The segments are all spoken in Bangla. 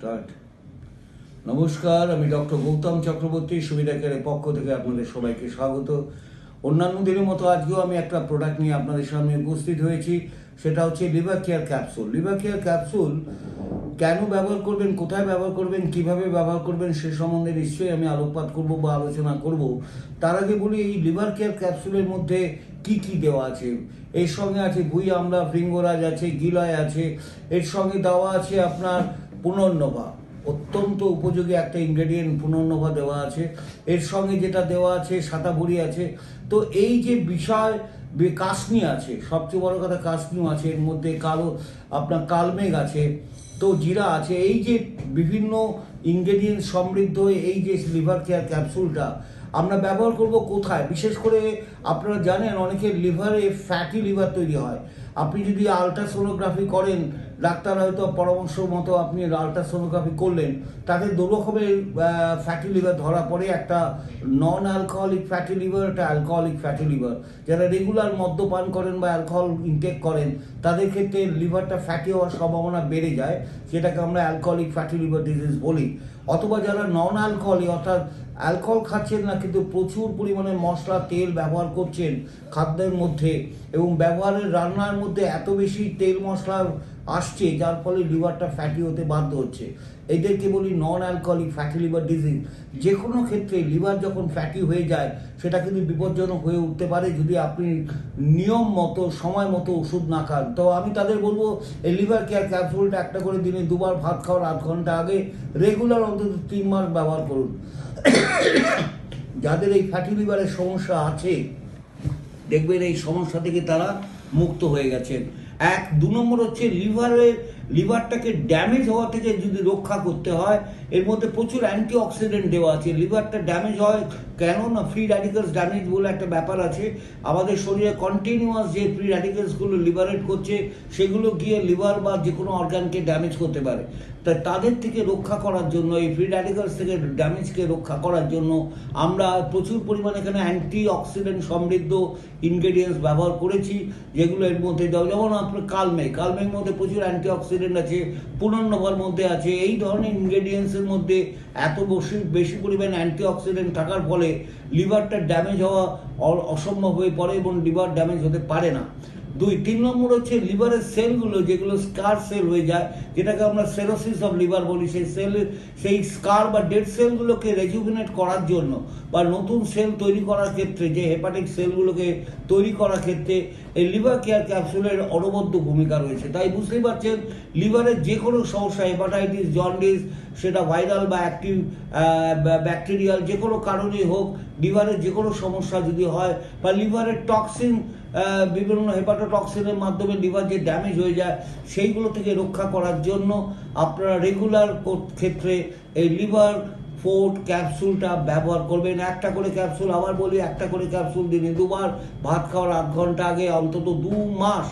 স্টার্ট। নমস্কার, আমি ডক্টর গৌতম চক্রবর্তী, সুবিধা কেয়ারের পক্ষ থেকে আপনাদের সবাইকে স্বাগত। অন্যান্য দিনের মতো আজকেও আমি একটা প্রোডাক্ট নিয়ে আপনাদের সামনে উপস্থিত হয়েছি। সেটা হচ্ছে liver care capsule. Liver care capsule কেন ব্যবহার করবেন, কোথায় ব্যবহার করবেন, কিভাবে ব্যবহার করবেন সে সম্বন্ধে নিশ্চয়ই আমি আলোকপাত করব বা আলোচনা করব। তার আগে বলি, এই লিভার কেয়ার ক্যাপসুলের মধ্যে কি কি দেওয়া আছে। এর সঙ্গে আছে ভুঁই আমলা, ভৃঙ্গরাজ আছে, গিলয় আছে। এর সঙ্গে দেওয়া আছে আপনার পুনর্নভা, অত্যন্ত উপযোগী একটা ইনগ্রেডিয়েন্ট পুনর্নভা দেওয়া আছে। এর সঙ্গে যেটা দেওয়া আছে সাতাভরি আছে। তো এই যে বিষয়, কাশনি আছে, সবচেয়ে বড় কথা কাশনিও আছে এর মধ্যে, আপনার কালমেঘ আছে, তো জিরা আছে। এই যে বিভিন্ন ইনগ্রেডিয়েন্ট সমৃদ্ধ এই যে লিভার কেয়ার ক্যাপসুলটা আমরা ব্যবহার করব কোথায়? বিশেষ করে আপনারা জানেন অনেকের লিভারে ফ্যাটি লিভার তৈরি হয়। আপনি যদি আলট্রাসোনোগ্রাফি করেন, ডাক্তার হয়তো পরামর্শ মতো আপনি আলট্রাসোনোগ্রাফি করলেন, তাদের দু রকমের ফ্যাটি লিভার ধরা পড়ে। একটা নন অ্যালকোহলিক ফ্যাটি লিভার, একটা অ্যালকোহলিক ফ্যাটি লিভার। যারা রেগুলার মদ্যপান করেন বা অ্যালকোহল ইনটেক করেন, তাদের ক্ষেত্রে লিভারটা ফ্যাটি হওয়ার সম্ভাবনা বেড়ে যায়, যেটাকে আমরা অ্যালকোহলিক ফ্যাটি লিভার ডিজিজ বলি। অথবা যারা নন অ্যালকোহলিক, অর্থাৎ অ্যালকোহল খাচ্ছেন না কিন্তু প্রচুর পরিমাণে মশলা তেল ব্যবহার করছেন খাদ্যের মধ্যে, এবং ব্যবহারের রান্নার মধ্যে এত বেশি তেল মশলা আসছে যার ফলে লিভারটা ফ্যাটি হতে বাধ্য হচ্ছে, এদেরকে বলি non alcoholic fatty liver disease. যে কোনো ক্ষেত্রে লিভার যখন ফ্যাটি হয়ে যায় সেটা কিন্তু বিপজ্জনক হয়ে উঠতে পারে যদি আপনি নিয়ম মতো সময় মতো ওষুধ না খান। তো আমি তাদের বলবো, এই লিভার কেয়ার ক্যাপসুলটা একটা করে দিনে দুবার ভাত খাওয়ার আধ ঘন্টা আগে রেগুলার অন্তত 3 মাস ব্যবহার করুন। যাদের এই ফ্যাটি লিভারের সমস্যা আছে, দেখবেন এই সমস্যা থেকে তারা মুক্ত হয়ে গেছেন। 2 নম্বর হচ্ছে লিভারটাকে ড্যামেজ হওয়া থেকে যদি রক্ষা করতে হয়, এর মধ্যে প্রচুর অ্যান্টিঅক্সিডেন্ট দেওয়া আছে। লিভারটা ড্যামেজ হয় কেন না, ফ্রি র্যাডিক্যালস ড্যামেজ বলে একটা ব্যাপার আছে। আমাদের শরীরে কন্টিনিউয়াস যে ফ্রি র্যাডিক্যালসগুলো লিভারেট করছে, সেগুলো গিয়ে লিভার বা যে কোনো অর্গানকে ড্যামেজ করতে পারে। তাদের থেকে রক্ষা করার জন্য, এই ফ্রি র্যাডিক্যালস থেকে ড্যামেজকে রক্ষা করার জন্য আমরা প্রচুর পরিমাণে এখানে অ্যান্টিঅক্সিডেন্ট সমৃদ্ধ ইনগ্রেডিয়েন্টস ব্যবহার করেছি, যেগুলো এর মধ্যে দেওয়া। যেমন আপনার কালমেঘের মধ্যে প্রচুর অ্যান্টিঅক্সিডেন্ট আছে, পুনর্নভার মধ্যে আছে। এই ধরনের ইনগ্রেডিয়েন্টসের মধ্যে এত বেশি পরিমাণে অ্যান্টিঅক্সিডেন্ট থাকার ফলে লিভারটা ড্যামেজ হওয়া অসম্ভব হয়ে পড়ে এবং লিভার ড্যামেজ হতে পারে না। 3 নম্বর হচ্ছে লিভারের সেলগুলো যেগুলো স্কার সেল হয়ে যায়, যেটাকে আমরা সেরোসিস অফ লিভার বলি, সেই স্কার বা ডেড সেলগুলোকে রেজুভিনেট করার জন্য বা নতুন সেল তৈরি করার ক্ষেত্রে, যে হেপাটিক সেলগুলোকে তৈরি করার ক্ষেত্রে এই লিভার কেয়ার ক্যাপসুলের অনবদ্য ভূমিকা রয়েছে। তাই বুঝতেই পারছেন, লিভারের যে কোনো সমস্যা, হেপাটাইটিস, জন্ডিস, সেটা ভাইরাল বা অ্যাক্টিভ ব্যাকটেরিয়াল, যে কোনো কারণেই হোক, লিভারের যে কোনো সমস্যা যদি হয় বা লিভারের টক্সিন, বিভিন্ন হেপাটোটক্সিনের মাধ্যমে লিভার যে ড্যামেজ হয়ে যায়, সেইগুলো থেকে রক্ষা করার জন্য আপনারা রেগুলার ক্ষেত্রে এই লিভার ফোর্ট ক্যাপসুলটা ব্যবহার করবেন। একটা করে ক্যাপসুল, আবার বলি, একটা করে ক্যাপসুল দিনে 2 বার, ভাত খাওয়ার আধ ঘন্টা আগে, অন্তত 2 মাস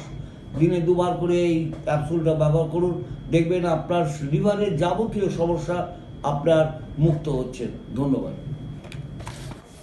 দিনে 2 বার করে এই ক্যাপসুলটা ব্যবহার করুন। দেখবেন আপনার লিভারের যাবতীয় সমস্যা আপনার মুক্ত হচ্ছে। ধন্যবাদ।